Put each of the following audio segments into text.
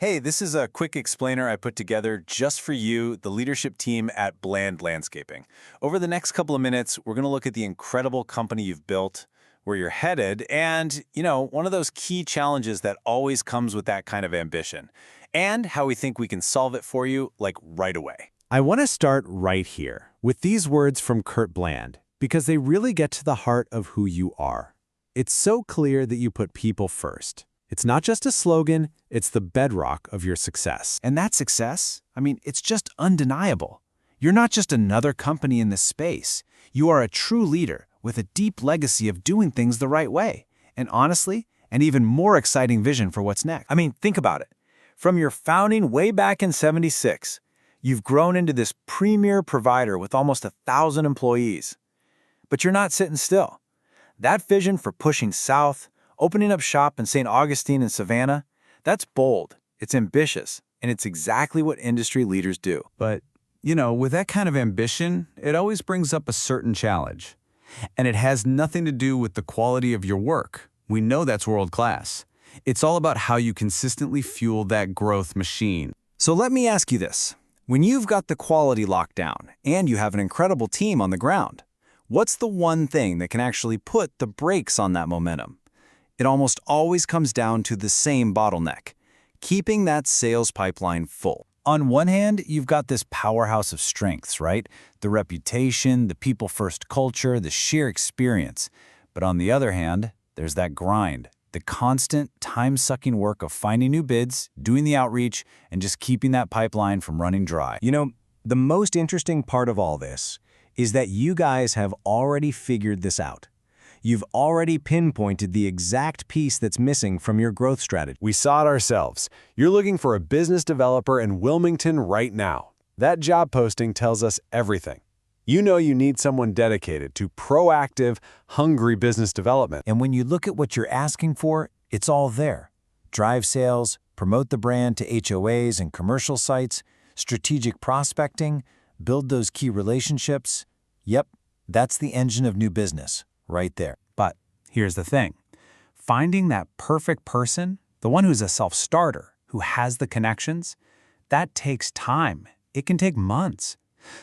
Hey, this is a quick explainer I put together just for you, the leadership team at Bland Landscaping. Over the next couple of minutes, we're going to look at the incredible company you've built, where you're headed, and, one of those key challenges that always comes with that kind of ambition, and how we think we can solve it for you, like right away. I want to start right here with these words from Kurt Bland because they really get to the heart of who you are. It's so clear that you put people first. It's not just a slogan, it's the bedrock of your success. And that success, it's just undeniable. You're not just another company in this space. You are a true leader with a deep legacy of doing things the right way. And honestly, an even more exciting vision for what's next. Think about it. From your founding way back in '76, you've grown into this premier provider with almost 1,000 employees. But you're not sitting still. That vision for pushing south, opening up shop in St. Augustine and Savannah, that's bold, it's ambitious, and it's exactly what industry leaders do. But, with that kind of ambition, it always brings up a certain challenge. And it has nothing to do with the quality of your work. We know that's world class. It's all about how you consistently fuel that growth machine. So let me ask you this. When you've got the quality locked down and you have an incredible team on the ground, what's the one thing that can actually put the brakes on that momentum? It almost always comes down to the same bottleneck, keeping that sales pipeline full. On one hand, you've got this powerhouse of strengths, right? The reputation, the people-first culture, the sheer experience. But on the other hand, there's that grind, the constant, time-sucking work of finding new bids, doing the outreach, and just keeping that pipeline from running dry. The most interesting part of all this is that you guys have already figured this out. You've already pinpointed the exact piece that's missing from your growth strategy. We saw it ourselves. You're looking for a business developer in Wilmington right now. That job posting tells us everything. You know you need someone dedicated to proactive, hungry business development. And when you look at what you're asking for, it's all there. Drive sales, promote the brand to HOAs and commercial sites, strategic prospecting, build those key relationships. Yep, that's the engine of new business. Right there. But here's the thing. Finding that perfect person, the one who's a self-starter, who has the connections, that takes time. It can take months.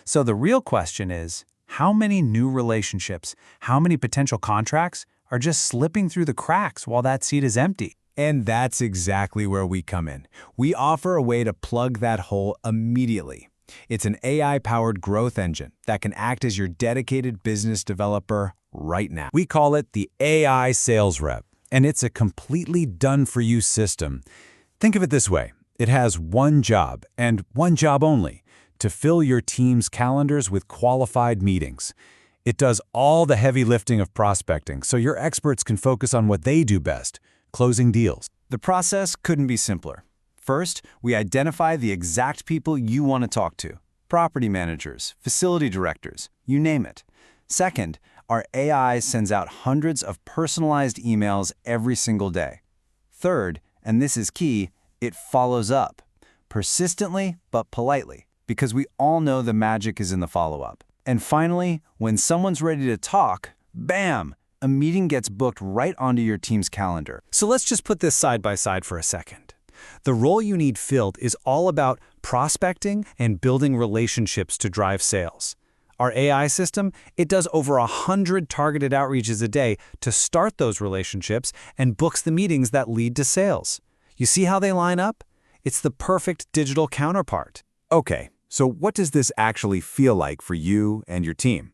So the real question is, how many new relationships, how many potential contracts are just slipping through the cracks while that seat is empty? And that's exactly where we come in. We offer a way to plug that hole immediately. It's an AI-powered growth engine that can act as your dedicated business developer right now. We call it the AI Sales Rep, and it's a completely done-for-you system. Think of it this way. It has one job, and one job only, to fill your team's calendars with qualified meetings. It does all the heavy lifting of prospecting, so your experts can focus on what they do best, closing deals. The process couldn't be simpler. First, we identify the exact people you want to talk to. Property managers, facility directors, you name it. Second, our AI sends out hundreds of personalized emails every single day. Third, and this is key, it follows up. Persistently, but politely, because we all know the magic is in the follow-up. And finally, when someone's ready to talk, bam! A meeting gets booked right onto your team's calendar. So let's just put this side by side for a second. The role you need filled is all about prospecting and building relationships to drive sales. Our AI system, it does over 100 targeted outreaches a day to start those relationships and books the meetings that lead to sales. You see how they line up? It's the perfect digital counterpart. Okay, so what does this actually feel like for you and your team?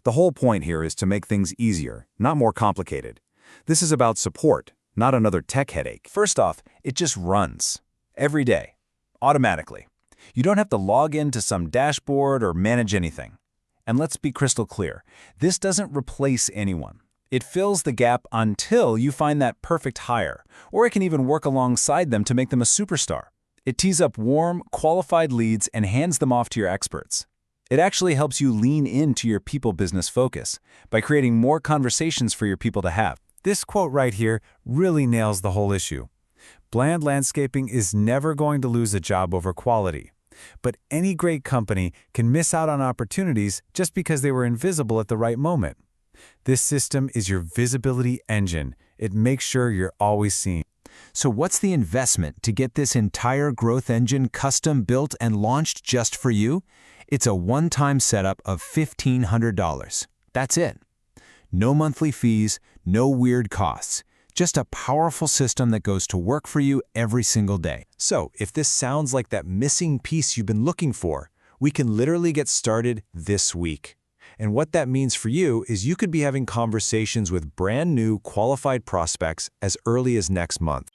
The whole point here is to make things easier, not more complicated. This is about support, not another tech headache. First off, it just runs. Every day. Automatically. You don't have to log into some dashboard or manage anything. And let's be crystal clear, this doesn't replace anyone. It fills the gap until you find that perfect hire, or it can even work alongside them to make them a superstar. It tees up warm, qualified leads and hands them off to your experts. It actually helps you lean into your people business focus by creating more conversations for your people to have. This quote right here really nails the whole issue. Bland Landscaping is never going to lose a job over quality. But any great company can miss out on opportunities just because they were invisible at the right moment. This system is your visibility engine. It makes sure you're always seen. So what's the investment to get this entire growth engine custom built and launched just for you? It's a one-time setup of $1,500. That's it. No monthly fees, no weird costs. Just a powerful system that goes to work for you every single day. So, if this sounds like that missing piece you've been looking for, we can literally get started this week. And what that means for you is you could be having conversations with brand new qualified prospects as early as next month.